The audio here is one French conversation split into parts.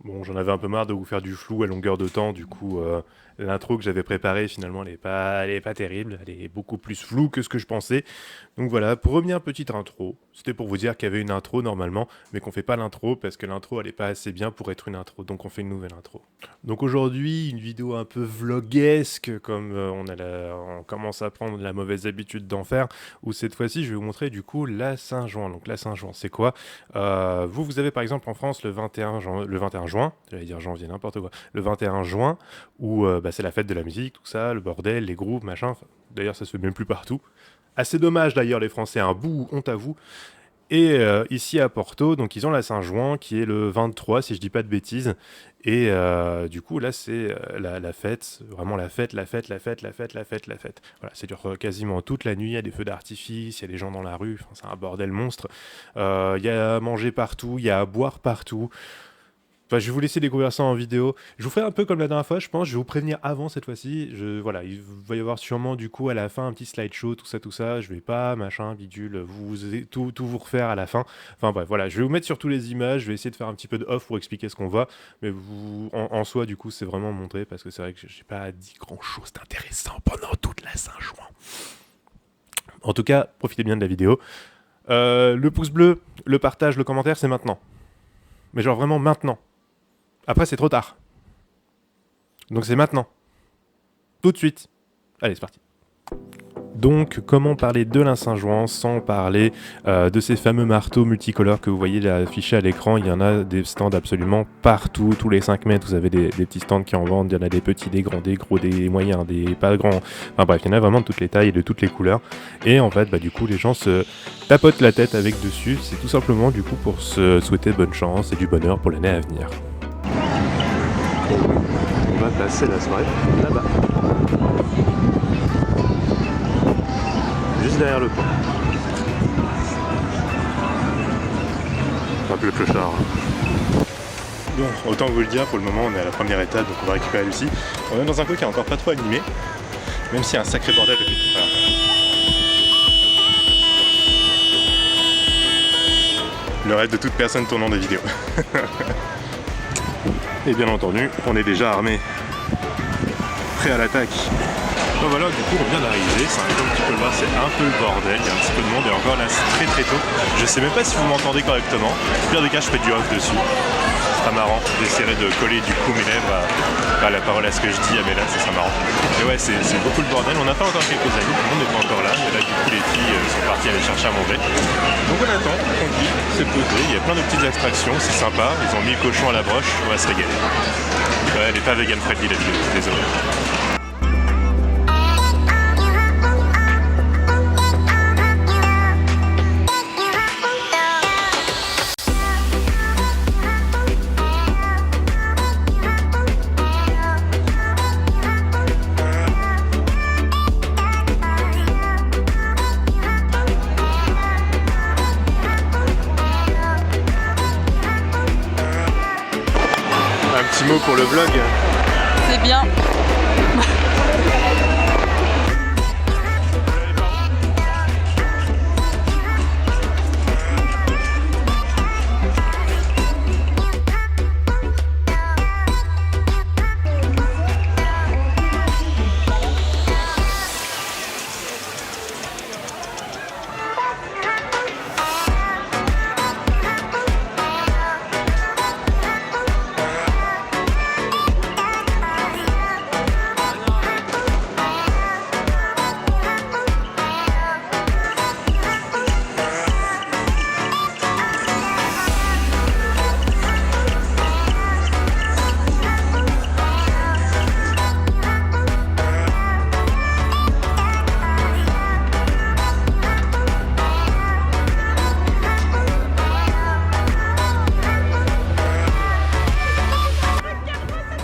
Bon, j'en avais un peu marre de vous faire du flou à longueur de temps, du coup, l'intro que j'avais préparée, finalement, elle est pas terrible, elle est beaucoup plus floue que ce que je pensais. Donc voilà, première petite intro, c'était pour vous dire qu'il y avait une intro normalement, mais qu'on fait pas l'intro parce que l'intro elle est pas assez bien pour être une intro, donc on fait une nouvelle intro. Donc aujourd'hui, une vidéo un peu vloguesque, comme on commence à prendre la mauvaise habitude d'en faire, où cette fois-ci je vais vous montrer du coup la Saint-Jean. Donc la Saint-Jean, c'est quoi? Vous avez par exemple en France le 21 juin, j'allais dire janvier, n'importe quoi, le 21 juin, où c'est la fête de la musique, tout ça, le bordel, les groupes, machin. Enfin, d'ailleurs, ça se fait même plus partout. Assez dommage d'ailleurs, les Français, un bout, honte à vous. Et ici à Porto, donc ils ont la Saint-Jouan qui est le 23, si je dis pas de bêtises. Et du coup, là, c'est la fête, vraiment la fête, la fête, la fête, la fête, la fête, la fête. Voilà, ça dure quasiment toute la nuit. Il y a des feux d'artifice, il y a des gens dans la rue. Enfin, c'est un bordel monstre. Il y a à manger partout, il y a à boire partout. Enfin, je vais vous laisser découvrir ça en vidéo. Je vous ferai un peu comme la dernière fois, je pense. Je vais vous prévenir avant cette fois-ci. Voilà, il va y avoir sûrement du coup à la fin un petit slideshow, tout ça, tout ça. Je vais pas, machin, bidule, tout vous refaire à la fin. Enfin bref, voilà, je vais vous mettre sur toutes les images. Je vais essayer de faire un petit peu de off pour expliquer ce qu'on voit. Mais en soi, du coup, c'est vraiment montré parce que c'est vrai que j'ai pas dit grand-chose d'intéressant pendant toute la Saint-Juin. En tout cas, profitez bien de la vidéo. Le pouce bleu, le partage, le commentaire, c'est maintenant. Mais genre vraiment maintenant. Après, c'est trop tard. Donc c'est maintenant. Tout de suite. Allez, c'est parti. Donc, comment parler de la Saint-Jouan sans parler de ces fameux marteaux multicolores que vous voyez affichés à l'écran? Il y en a des stands absolument partout. Tous les 5 mètres, vous avez des petits stands qui en vendent. Il y en a des petits, des grands, des gros, des moyens, des pas grands. Enfin bref, il y en a vraiment de toutes les tailles et de toutes les couleurs. Et en fait, du coup, les gens se tapotent la tête avec dessus. C'est tout simplement du coup pour se souhaiter bonne chance et du bonheur pour l'année à venir. On va passer la soirée là-bas. Juste derrière le pont. Un peu le clochard. Bon, autant vous le dire, pour le moment on est à la première étape, donc on va récupérer Lucie. On est dans un coin qui est encore pas trop animé, même s'il y a un sacré bordel depuis tout à l'heure. Le rêve de toute personne tournant des vidéos. Et bien entendu, on est déjà armé, prêt à l'attaque. Bon voilà, du coup on vient d'arriver, comme tu peux le voir, c'est un peu le bordel, il y a un petit peu de monde et encore là c'est très tôt. Je sais même pas si vous m'entendez correctement, au pire des cas je fais du off dessus. Ce sera marrant, j'essaierai de coller du coup mes lèvres à la parole à ce que je dis à mes lèvres, ça sera marrant. Et ouais, c'est beaucoup le bordel, on n'a pas encore quelques amis, tout le monde n'est pas encore là, mais là du coup les filles sont parties aller chercher à manger. Donc on attend, tranquille, c'est posé, il y a plein de petites attractions, c'est sympa, ils ont mis le cochon à la broche, on va se régaler. Ouais, elle est pas vegan friendly la vidéo, désolé. Un petit mot pour le vlog. C'est bien.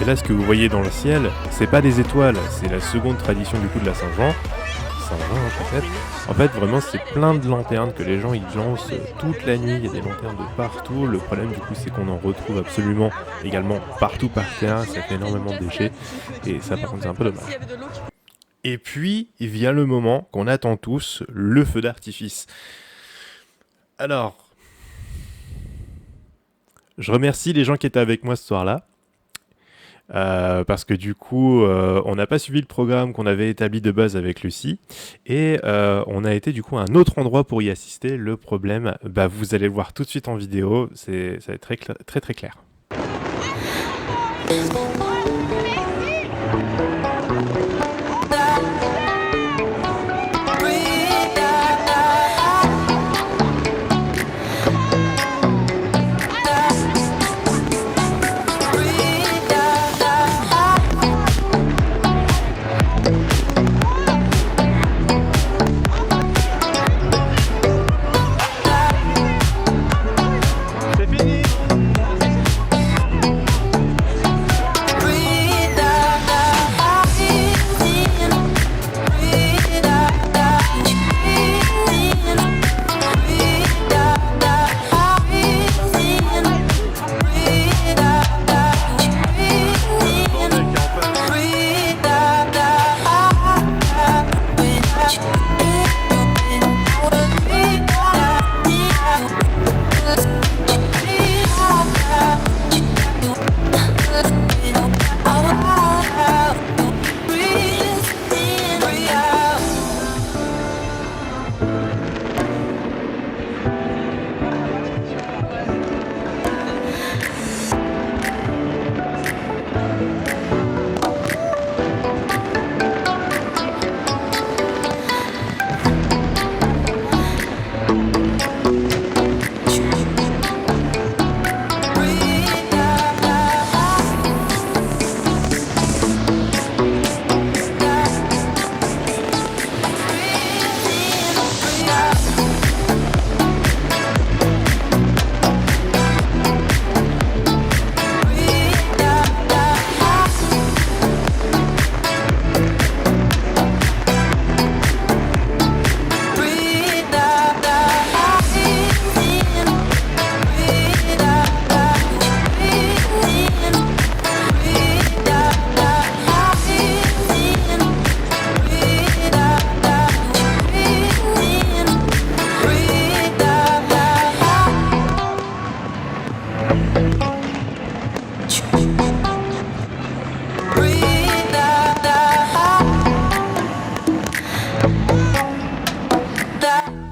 Et là, ce que vous voyez dans le ciel, c'est pas des étoiles, c'est la seconde tradition du coup de la Saint-Jean. Saint-Jean, peut-être. En fait, vraiment, c'est plein de lanternes que les gens ils lancent toute la nuit. Il y a des lanternes de partout. Le problème, du coup, c'est qu'on en retrouve absolument également partout par terre. Ça fait énormément de déchets. Et ça, par contre, c'est un peu dommage. Et puis, il vient le moment qu'on attend tous, le feu d'artifice. Alors, Je remercie les gens qui étaient avec moi ce soir-là. Parce que du coup, on n'a pas suivi le programme qu'on avait établi de base avec Lucie et on a été du coup à un autre endroit pour y assister. Le problème, bah, vous allez le voir tout de suite en vidéo, ça va être très très clair.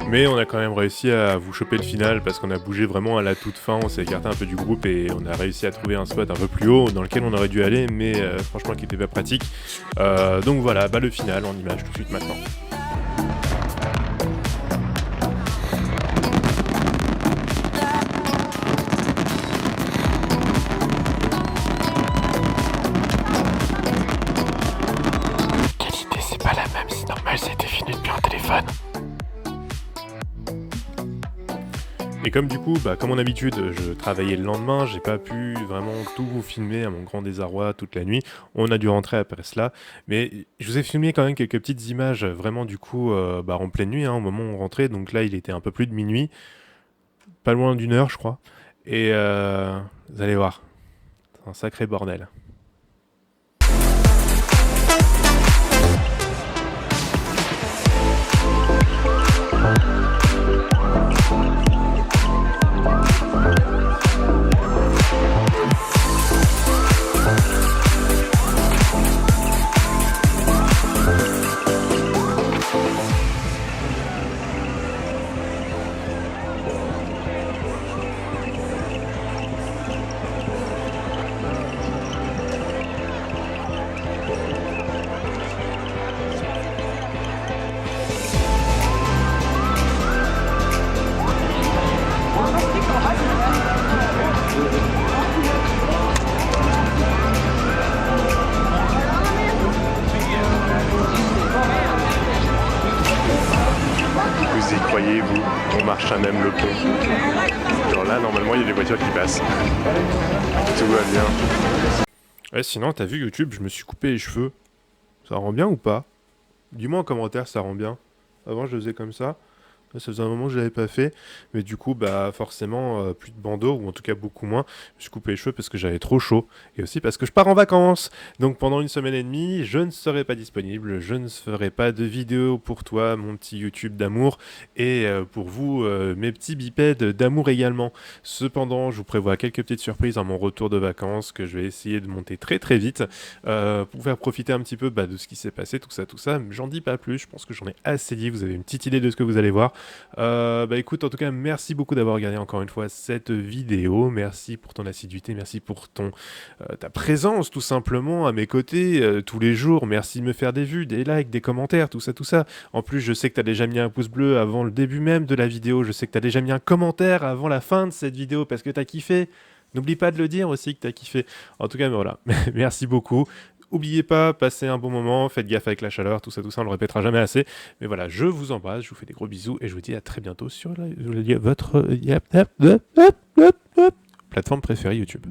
Mais on a quand même réussi à vous choper le final parce qu'on a bougé vraiment à la toute fin, on s'est écarté un peu du groupe et on a réussi à trouver un spot un peu plus haut dans lequel on aurait dû aller, mais franchement qui était pas pratique. Donc voilà, bah le final en image tout de suite maintenant. Qualité, c'est pas la même, c'est normal, ça a été filmé depuis un téléphone. Et comme du coup, bah, comme en habitude, je travaillais le lendemain, j'ai pas pu vraiment tout vous filmer à mon grand désarroi toute la nuit. On a dû rentrer après cela, mais je vous ai filmé quand même quelques petites images vraiment du coup bah, en pleine nuit, hein, au moment où on rentrait. Donc là, il était un peu plus de minuit, pas loin d'une heure, je crois. Et vous allez voir, c'est un sacré bordel. Vous y croyez, vous? On marche à même le pont. Genre là, normalement, il y a des voitures qui passent. Tout va bien. Ouais, sinon, t'as vu YouTube, je me suis coupé les cheveux. Ça rend bien ou pas? Dis-moi en commentaire, ça rend bien. Avant, je le faisais comme ça. Ça faisait un moment que je l'avais pas fait, mais du coup, bah forcément, plus de bandeaux, ou en tout cas beaucoup moins. Je me suis coupé les cheveux parce que j'avais trop chaud, et aussi parce que je pars en vacances. Donc pendant une semaine et demie, je ne serai pas disponible, je ne ferai pas de vidéo pour toi, mon petit YouTube d'amour, et pour vous, mes petits bipèdes d'amour également. Cependant, je vous prévois quelques petites surprises à mon retour de vacances que je vais essayer de monter très très vite pour vous faire profiter un petit peu de ce qui s'est passé, tout ça. Mais j'en dis pas plus, je pense que j'en ai assez dit, vous avez une petite idée de ce que vous allez voir. Écoute, en tout cas, merci beaucoup d'avoir regardé encore une fois cette vidéo. Merci pour ton assiduité, merci pour ta présence tout simplement à mes côtés tous les jours. Merci de me faire des vues, des likes, des commentaires, tout ça. En plus, je sais que tu as déjà mis un pouce bleu avant le début même de la vidéo. Je sais que tu as déjà mis un commentaire avant la fin de cette vidéo parce que tu as kiffé. N'oublie pas de le dire aussi que tu as kiffé. En tout cas, mais voilà, merci beaucoup. N'oubliez pas, passez un bon moment, faites gaffe avec la chaleur, tout ça, on le répétera jamais assez. Mais voilà, je vous embrasse, je vous fais des gros bisous et je vous dis à très bientôt sur votre plateforme préférée YouTube.